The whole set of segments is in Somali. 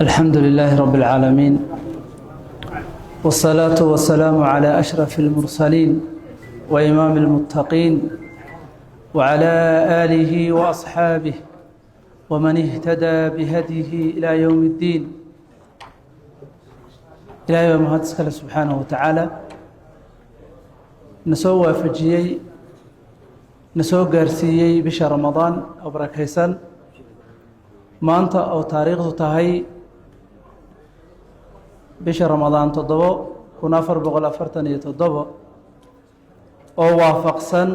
الحمد لله رب العالمين، والصلاة والسلام على أشرف المرسلين وإمام المتقين وعلى آله وأصحابه ومن اهتدى بهديه إلى يوم الدين. إلهي ومهاتسك سبحانه وتعالى نسوى فجيي نسوى قارسيي بشهر رمضان أو بركيسان maanta oo taariikhdu tahay bisha ramadaan 1447 oo waafaqsan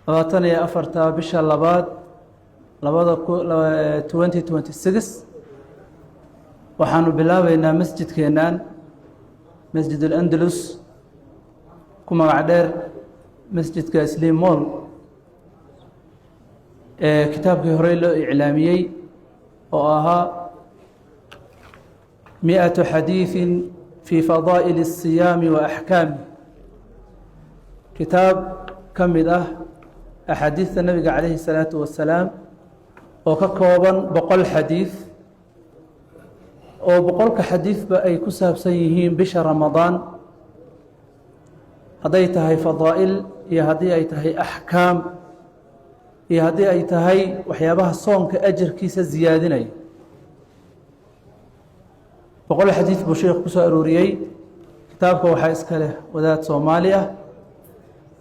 24 bisha labaad 2026 waxaanu bilaabaynaa masjidkeenan masjid al-Andalus ku magac dheer masjidka Isliim Mall kitaabkii hore loo iclaamiyey oo ahaa 100 حديث في فضائل الصيام وأحكامه كتاب كمده أحاديث النبي عليه الصلاة والسلام وككوبا بقول حديث وبقولك حديث بأي كسب سيهين بشهر رمضان هديتها فضائل يا هديتها أحكام iyo haddii ay tahay waxyaabaha soonka ajarkiisa ziyaadinaya boqol xadiis buu sheekhu ku soo arooriyay kitaabka waxaa iska leh wadaad Soomaali ah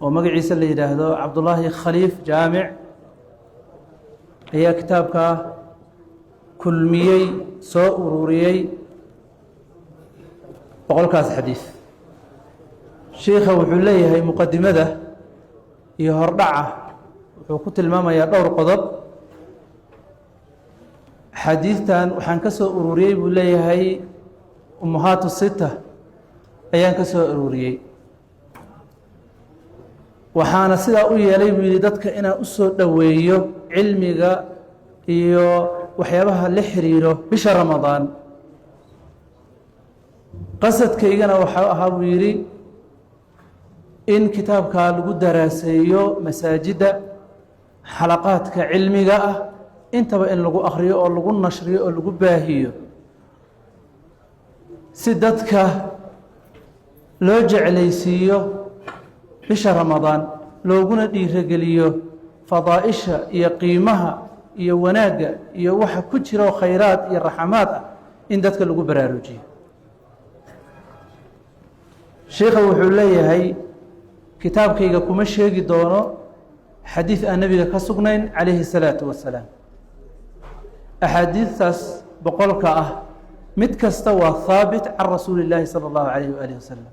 oo magaciisa la yiraahdo Cabdullaahi Khaliif Jaamic ayaa kitaabka kulmiyey soo ururiyay boqolkaas xadiis sheekhu wuxuu leeyahay muqaddimada iyo hordhaca wuxuu ku tilmaamayaa dhowr qodob xadiistan waxaan ka soo ururiyay buu leeyahay ummahaatu sita ayaan ka soo ururiyay waxaana sidaa u yeelay buu yidhi dadka inaan u soo dhoweeyo cilmiga iyo waxyaabaha la xiriiro bisha ramadaan qasadkaygana waxaa ahaa buu yidhi in kitaabkaa lagu daraaseeyo masaajidda xalaqaadka cilmiga ah intaba in lagu akhriyo oo lagu nashriyo oo lagu baahiyo si dadka loo jeclaysiiyo bisha ramadaan looguna dhiirageliyo fadaa'isha iyo qiimaha iyo wanaagga iyo waxa ku jiro khayraad iyo raxmaad ah in dadka lagu baraarujiyo sheekhu wuxuu leeyahay kitaabkayga kuma sheegi doono حديث النبي كسجنين عليه الصلاة والسلام أحاديث بقولك متكستوى ثابت عن رسول الله صلى الله عليه وآله وسلم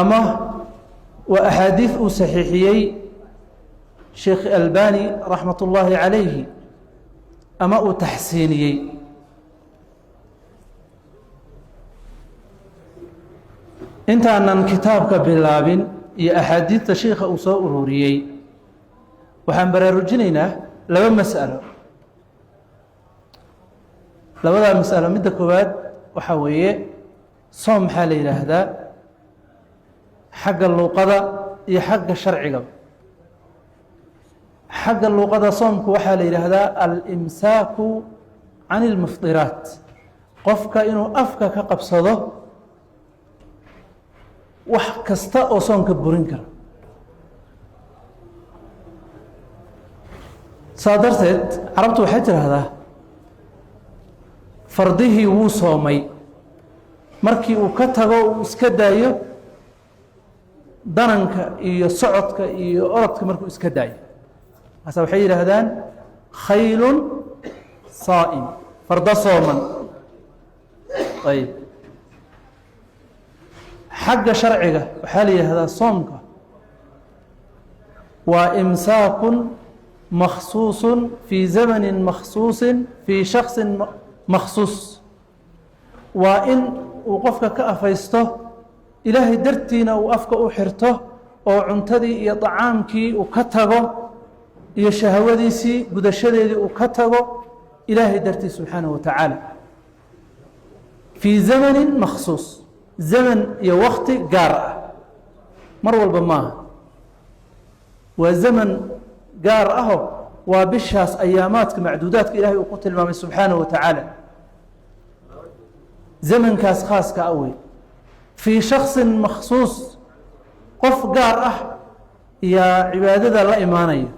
أما وأحاديث صحيحيي شيخ الباني رحمة الله عليه أما تحسينيي انت أن كتابك باللابن iyo axaadiidta sheekha uu soo ururiyey waxaan baraarujinaynaa laba mas'alo labada mas'alo midda koowaad waxa weeye soom maxaa la yiraahdaa xagga luqada iyo xagga sharciga xagga luqada soomku waxaa la yiraahdaa al-imsaaku can al-muftiraat qofka inuu afka ka qabsado wax kasta oo soonka burin kara saadarteed carabtu waxay tiraahdaa fardihii wuu soomay markii uu ka tago uu iska daayo dananka iyo socodka iyo orodka markuu iska daayo hasa waxay yiraahdaan khaylun saa'im farda sooman ayib حق شرعه وحالي هذا صومك وإمساك مخصوص في زمن مخصوص في شخص مخصوص وإن وقفك كأفيسته إلهي درتينا وأفك أحرته وعنتدي يطعامك وكتغه يشهوديسي قدشدي وكتغه إلهي درتي سبحانه وتعالى في زمن مخصوص زمن يا وقت قارئ مر والبما وزمن قارئه وبشاس أيامات معدودات إلهي وقتل المام سبحانه وتعالى زمن كاس خاص كأوي في شخص مخصوص قف قارة يا عبادة الله إيمانية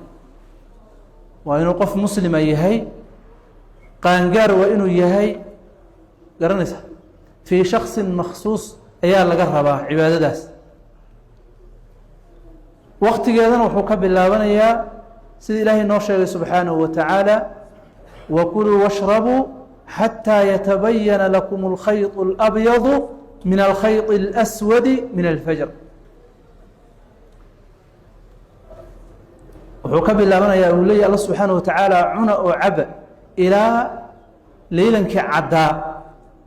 وإنه قف مسلم يهي قانقار وإنه يهي قرنسة في شخص مخصوص أيها لقربة عبادة داس وقت قادنا وحوك بالله يا سيد إلهي نوشي سبحانه وتعالى وكلوا واشربوا حتى يتبين لكم الخيط الأبيض من الخيط الأسود من الفجر وحوك بالله يا أولي الله سبحانه وتعالى عنا وعبا إلى ليلا كعداء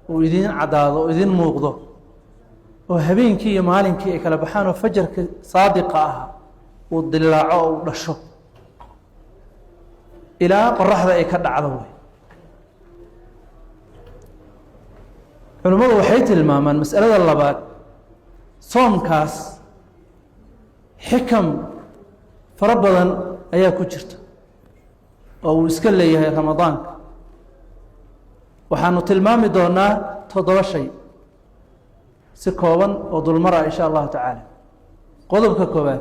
وإذين عداء وإذين موقضه وهبين كي مالين كي كالبحان وفجر صادقة والضلاع ودشو إلى قرحة إيكاد عضوي علماء وحيت المامان مسألة اللبات صوم كاس حكم فربضا أيها كجرت أو اسكال ليها رمضان وحانو تلمامي دونا تضوى شيء سكوبا وضو المرأة إن شاء الله تعالى قضبك كوبات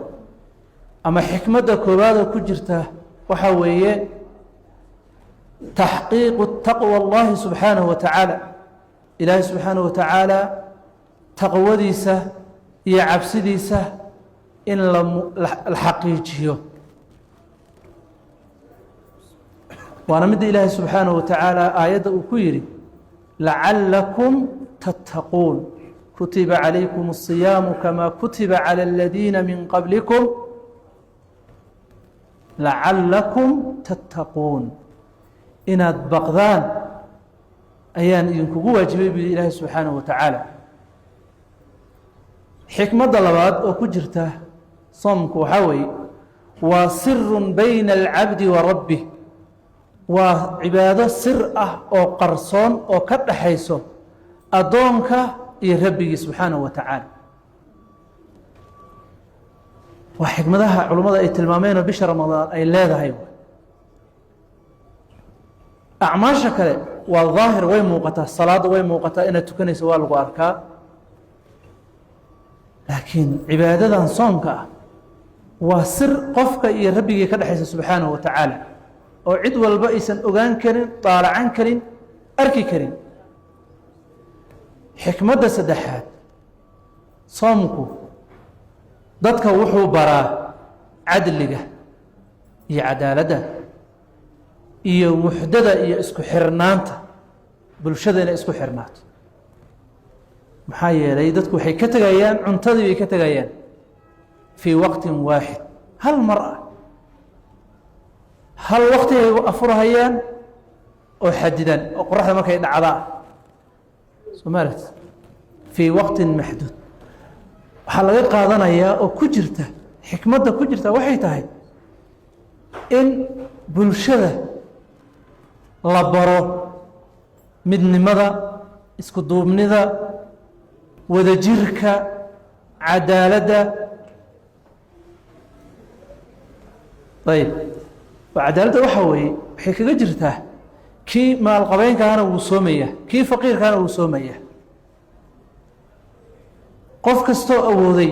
أما حكمة كوبات كجرته وحوية تحقيق التقوى الله سبحانه وتعالى إلهي سبحانه وتعالى تقوى ديسة يعبس ديسة إن الحقيقية وأنا مد إلهي سبحانه وتعالى آيات أكويري لعلكم تتقون كتب عليكم الصيام كما كتب على الذين من قبلكم لعلكم تتقون إن بغضان أيان ينكبوا واجبي بالله سبحانه وتعالى حكمة ضلبات وكجرته صمك وحوي وسر بين العبد وربه وعبادة سر أو قرصون أو كد حيث أدونك يربي سبحانه وتعالى وحكمتها علماء أي تلمامين بشر رمضان أي لا ذهيب أعماشك والظاهر وين موقتها الصلاة وين موقتها إن تكني سوال وأركا لكن عبادة صومك وسر قفك يربي كد حيث سبحانه وتعالى وعد والبئس أغان كرين طالعان كرين أركي كرين حكمة سدحات صومك ضدك وحو برا عدلك هي عدالة هي وحدة هي اسكو حرنانت بلشدنا اسكو حرنات محايا ليدتك وحي كتغيان عنتظي كتغيان في وقت واحد هل مرأة هل وقت أفرهيان أحددا أقرأها ما كان عضاء سمارت في وقت محدود waxaa laga qaadanayaa oo ku jirta xikmadda ku jirta waxay tahay in bulshada la baro midnimada isku duubnida wadajirka cadaaladda ayib cadaaladda waxa weeye waxay kaga jirtaa kii maalqabeenkaana wuu soomaya kii faqiirkaana wuu soomaya qof kastoo awooday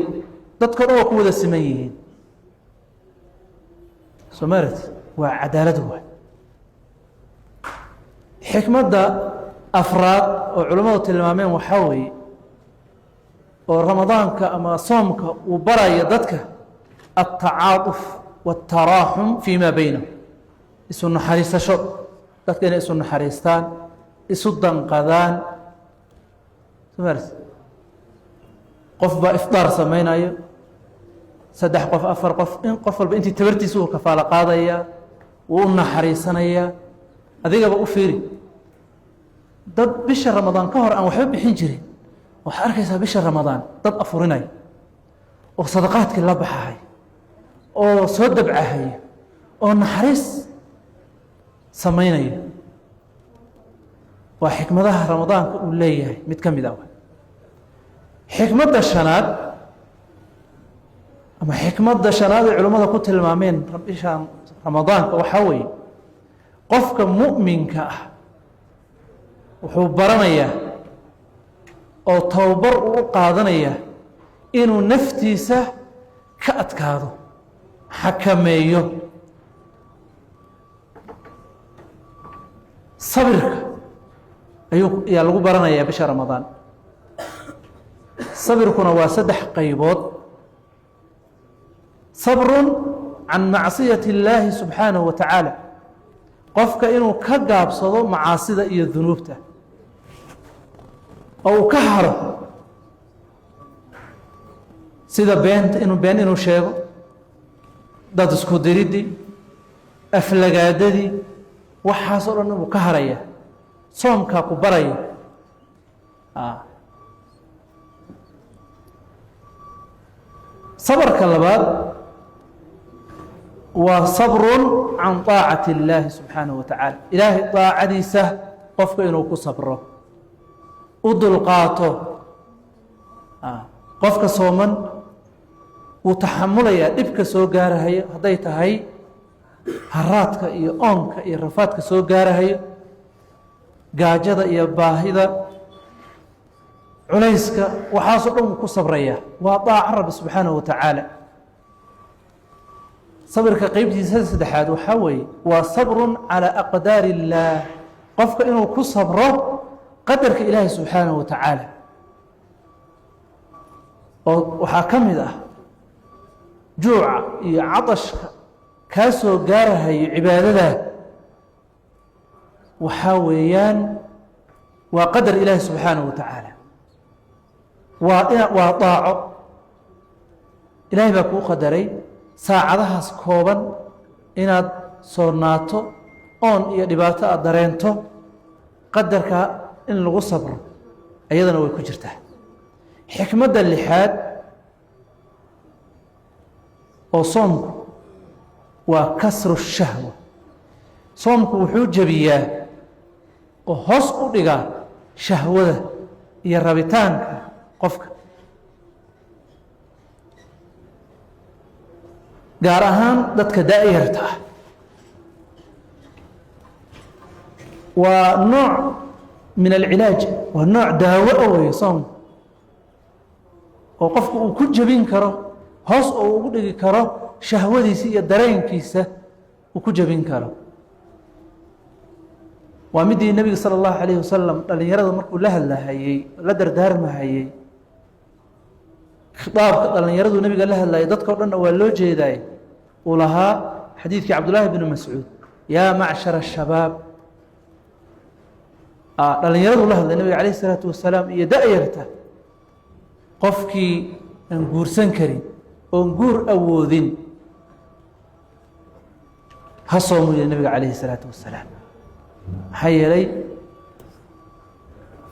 dadka dhan waa ku wada siman yihiin soomaalit waa cadaalad waa xikmadda afraad oo culammadu tilmaameen waxaa weeye oo ramadaanka ama soomka uu baraya dadka altacaatuf waaltaraaxum fii maa baynahum isu naxariisasho dadka inay isu naxariistaan isu danqadaan soomaalit qof baa iftaar samaynayo saddex qof afar qof in qof walba intii tabartiisa uu kafaalo qaadaya wuu u naxariisanaya adigaba u fiiri dad bisha ramadaan ka hor aan waxba bixin jirin waxaad arkaysaa bisha ramadaan dad afurinaya oo sadaqaadkii la baxahay oo soo dabcahaya oo naxariis samaynaya waa xikmadaha ramadaanka uu leeyahay mid ka mid ah xikmadda shanaad أما حكمة شناد علماء كتل المامين ربيشان رمضان وحوي قفك مؤمن كأه وحبرنيه أو توبر وقاضنيه إنه نفتيسه كأتكاذو حكميه صبرك أيوك يا لغو برنيه بشهر رمضان صبركنا واسدح قيبوت صبر عن معصية الله سبحانه وتعالى قفك إنه كقاب صدو معاصي إيا الذنوبته أو كهره سيدا بين إنه شيغو داد اسكو ديريدي أفلقاددي وحاصل إنه كهرية صومكا كبرية صبر كاللباد وصبر عن طاعة الله سبحانه وتعالى إلهي طاعة ديسة قفك إنه كصبره udulqaato qofka sooman uu taxamulaya dhibka soo gaarahayo haday tahay haraadka iyo oonka iyo rafaadka soo gaarahayo gaajada iyo baahida culayska waxaas oo dhan ku sabraya waa daaca rabbi subhanahu wa ta'ala sabrka qaybtiisa saddexaad waxa weeye waa sabrun ala aqdaari illah qofka inuu ku sabro qadarka ilaahay subhanahu wa ta'ala oo waxa kamid ah juuca iyo cadashka ka soo gaarahay cibaadada waxa weeyaan waa qadar ilaahay subhanahu wa ta'ala waa daaco ilaahay baa ku qadaray saacadahaas kooban inaad soonaato oon iyo dhibaato aad dareento qadarka in lagu sabro ayadana way ku jirtaa xikmadda lixaad oo soomku waa kasru shahwa soomku wuxuu jabiyaa oo hoos u dhigaa shahwada iyo rabitaanka qofka gaar ahaan dadka daa'irta ah waa nooc من العلاج والنوع دواء ويصوم وقفك وكل جبين كره هوس أو وجود كره شهوتي سي درين كيسة وكل جبين كره ومدي النبي صلى الله عليه وسلم قال يرد مركو لها هي لا دردار ما هي خطاب قال يرد النبي قال لها لا يدك ودنا ولو جيداي ولها حديث عبد الله بن مسعود يا معشر الشباب dhalinyaradu la hadlay nabiga kaleey salaatu wasalaam iyo daayirta qofkii aan guursan karin oo guur awoodin hasoomo nabiga kaleey salaatu wasalaam hayray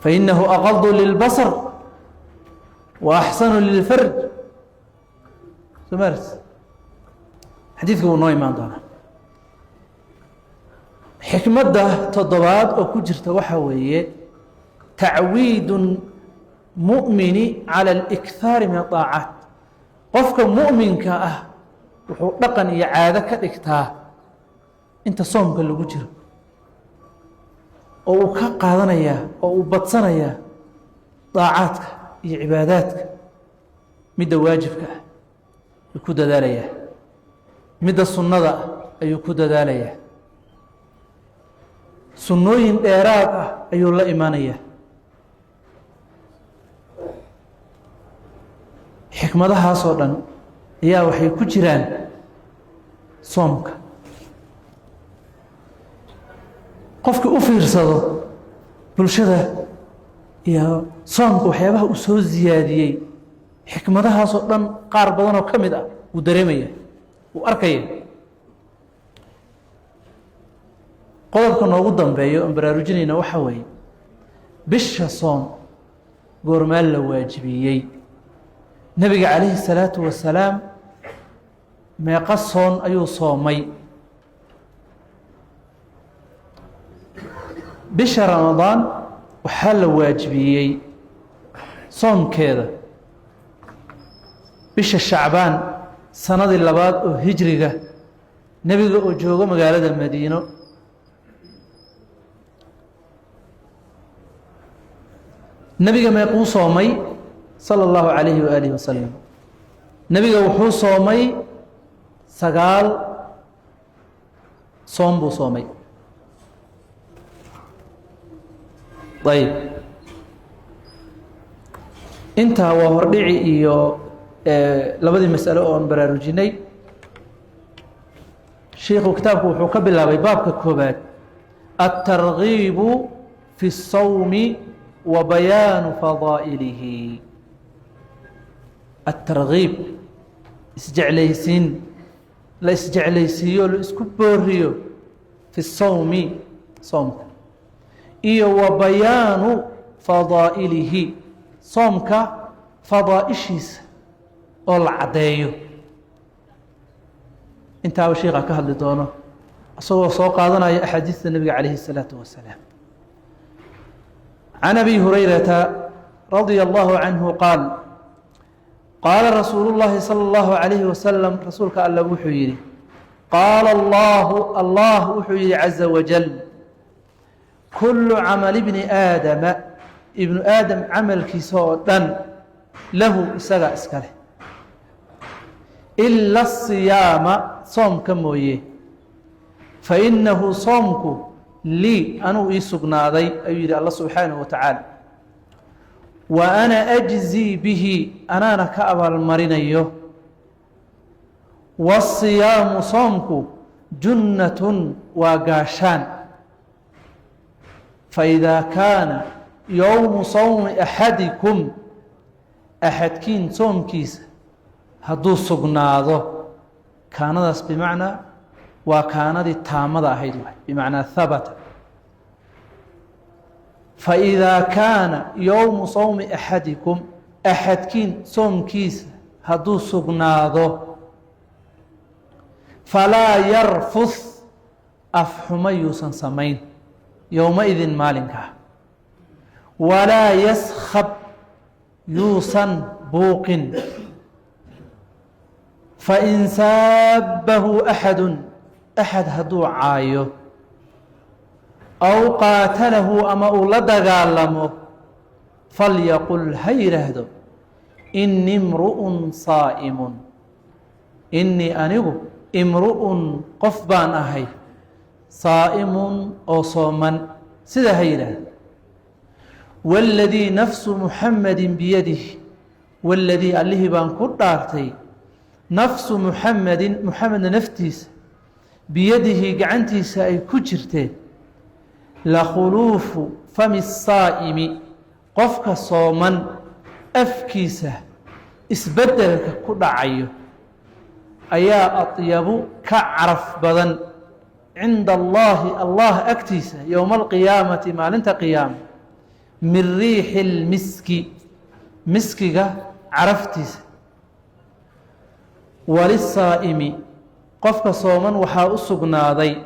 fa innahu aqaddu lil basar wa ahsanu lil farj sumars hadithku noo imaan doona حكمة تضباط أو كجرت وحوية تعويد مؤمن على الإكثار من الطاعات قفك مؤمن كأه وحقا يعادك الإكتاه انت صومك اللي كجر أو كقاضنا إياه أو بطسنا إياه طاعاتك عباداتك مدى واجبك يكود ذاليه مدى الصنة يكود ذاليه sunnooyin dheeraad ah ayuu la imaanaya xikmadahaas oo dhan ayaa waxay ku jiraan soomka qofka u fiirsado bulshada iyo soomka waxyaabaha uu soo ziyaadiyey xikmadahaas oo dhan qaar badan oo kamid ah uu dareemaya uu arkaya qodobka noogu dambeeyo aan baraarujinayna waxa weeye bisha soom goormaan la waajibiyey nabiga calayhi salaatu wasalaam meeqa soon ayuu soomay bisha ramadaan waxaa la waajibiyey soomkeeda bisha shacbaan sanadii labaad oo hijriga nebiga oo joogo magaalada Madiino nebiga meequu soomay sallallahu alayhi wa alihi wasallam nebiga wuxuu soomay 9 soom buu soomay طيب انت وهردعي iyo labadii mas'alo oo aan baraarujinay sheekhu kitaabku wuxuu ka bilaabay baabka koobaad at-targhib fi as-sawm wa bayan fadaa'ilihi at-targhib isjeclaysiin la isjeclaysiyo la isku booriyo fi as-sawm soomka iyo wa bayan fadaa'ilihi soomka fadaa'ishiisa oo la cadeeyo inta sheekha ka hadli doono asagoo soo qaadanaya axaadiista nabiga calayhi salaatu wasalaam عن أبي هريرة رضي الله عنه قال قال رسول الله صلى الله عليه وسلم رسولك الله وحيري قال الله وحيري عز وجل كل عمل ابن آدم عمل كيسودا له إساق إسكاله إلا الصيام صوم كمويه فإنه صومك لي أنو إيسقنا ذي أيدي الله سبحانه وتعالى وأنا أجزي به أنا نكأب المرينيو والصيام صومك جنة وقاشان فإذا كان يوم صوم أحدكم أحدكين صوم كيس هدو سقناضه كان ذا بمعنى وكان ذي تامضى هيدوه بمعنى ثبت فإذا كان يوم صوم أحدكم أحدكين صوم كيس هدو سقناضه فلا يرفث أفحميوسا سمين يومئذ مالك ولا يسخب يوسا بوق فإن سابه أحد هدو عايو أو قاتله أما أولدغالمو فليقل هيرهدو إني امرؤ صائم إني أنيغو امرؤ قفبان أهي صائم أو صوما سيدا هيرهدو والذي نفس محمد بيده والذي عليه بان كدارتي نفس محمد نفتيس بيده قعنتيس أي كجرتين لخلوف فم الصائم قفك صوما أفكيسه اسبدلك كدعيه أيا أطيب كعرف بدن عند الله أكتيسه يوم القيامة ما لنت قيام من ريح المسك مسكك عرفتيسه وللصائم قفك صوما وحا أسقناضي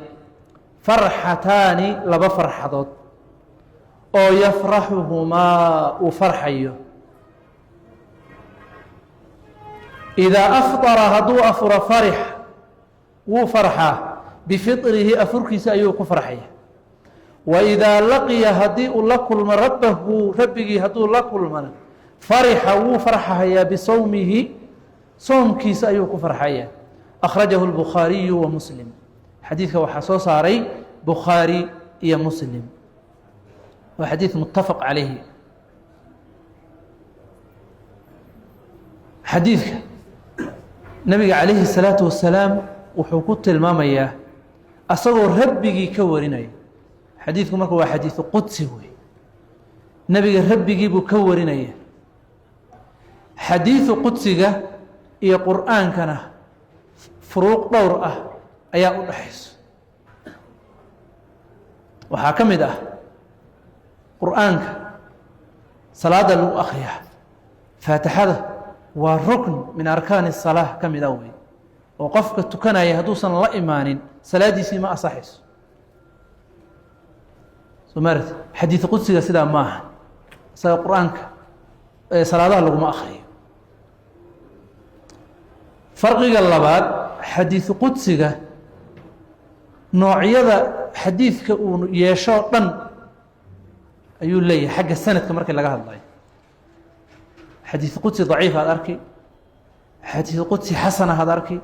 فرحتان لبا فرحضات أو يفرحهما وفرحيه إذا أفطر هدو أفر فرح وفرحه بفطره أفرك سأيوك فرحيه وإذا لقي هديء لكل من ربه هدو لكل من فرح وفرحه بصومه صوم كيس أيوك فرحيه أخرجه البخاري ومسلم حديث وحصوص علي بخاري يا مسلم وحديث متفق عليه حديث نبي عليه الصلاة والسلام وحكوت المامية أصور ربي كوريني حديثكم هو حديث قدسي نبي ربي بكوريني حديث قدسي يا قرآن كان فروق دور أيا أحس وحاكمده قرآنك صلاة لو أخيها فاتحة والركن من أركان الصلاة كم يدوي وقفك تكنا يهدوسا الله إيمان صلاة سيما أصحيس سمرت حديث قدسي سيدا ماها صلاة قرآنك صلاة لو ما أخي farqiga labaad xadiiثu qudsiga noocyada xadiidka uu yeesho dhan ayuu leeyahay xagga sanadka markii laga hadlayo xadiiث qudsi ضaciif aad arki xadiiث qudsi xasana aad arki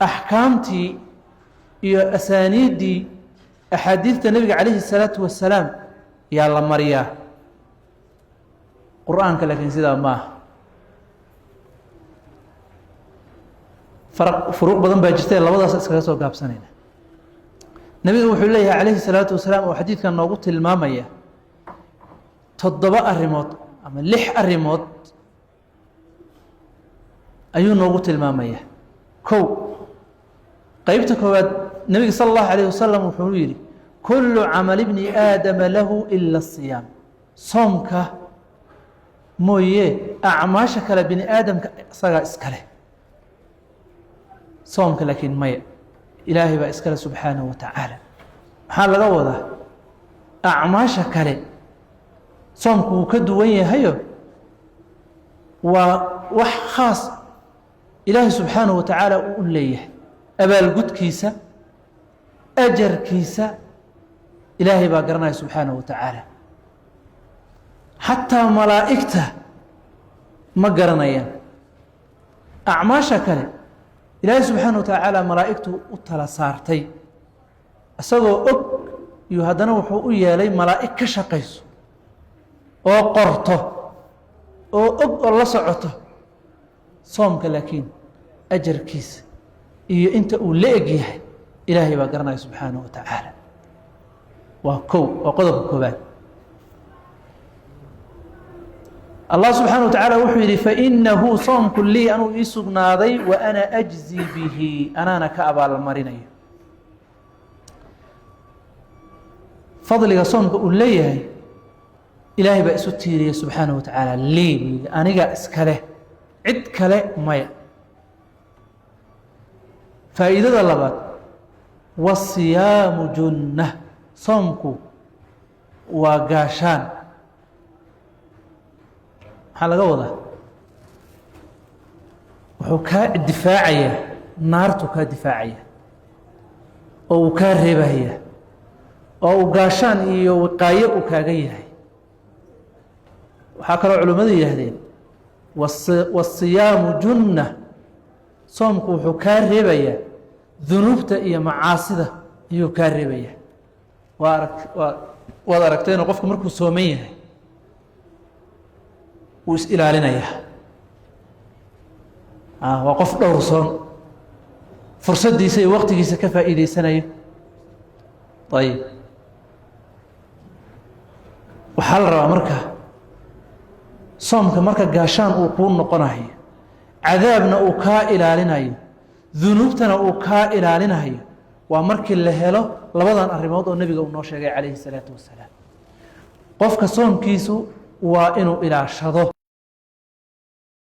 axkaamtii iyo asaaniiddii axaadiidta nebiga calayhi الsalaaةu wasalaam yaa la mariyaa qur'aanka laakiin sidaa maaha furuuq badan baa jirta labadaas iskaga soo gaabsanayna nebiga wuxuu leeyahay calayhi الsalaaةu wasalaam oo xadiidkan noogu tilmaamaya 7 arrimood ama 6 arrimood ayuu noogu tilmaamaya kow qeybta koowaad nebiga salى الlahu عalيه wasalam wuxuu yidhi kulu camal bni aadama lahu ila الصiyaam soomka mooye acmaasha kale bini aadamka isagaa iskale soomka laakiin maya ilaahay baa iskale subxaanaه wa tacaala maxaa laga wadaa acmaasha kale soomku wuu ka duwan yahayo waa wax khaas ilaahay subxaanaه wa tacaala uu u leeyahay abaalgudkiisa ajarkiisa ilaahay baa garanaya subxaanaه wa tacaala xataa malaa'igta ma garanayaan acmaasha kale ilaahay subxaanaه wa tacaala malaa'igtu u tala saartay isagoo og iyo haddana wuxuu u yeelay malaa'ig ka shaqayso oo qorto oo og oo la socoto soomka laakiin ajarkiisa iyo inta uu la eg yahay ilaahay baa garanaya subxaanaه wa tacaala waa kow waa qodobka koobaad allah subxaanaه wa tacaala wuxuu yidhi fainahu soomku lii anuu ii sugnaaday wa ana ajzi bihi anaana ka abaalmarinayo fadliga soomka uu leeyahay ilaahay baa isu tiiriya subxaanaه wa tacaala lii buu yidhi aniga iskale cid kale maya faa'iidada labaad wasiyaamu junna soomku waa gaashaan maxaa laga wadaa wuxuu kaa difaacayaa naartu kaa difaacaya oo uu kaa reebaya oo uu gaashaan iyo wiqaayo uu kaaga yahay waxaa kaloo culimmadu yidhaahdeen wasiyaamu junna soomku wuxuu kaa reebayaa dunuubta iyo macaasida ayuu kaa reebayaa waad aragteenoo qofku markuu sooman yahay wuu is ilaalinayaa waa qof dhowrsoon fursaddiisa iyo waqtigiisa ka faa'iidaysanayo ayib waxaa la rabaa marka soomka marka gaashaan uu kuu noqonayo cadaabna uu kaa ilaalinayo dunuubtana uu kaa ilaalinayo waa markii la helo labadan arrimood oo nebiga uu noo sheegay calayhi الsalaaةu wasalaam qofka soomkiisu waa inuu ilaashado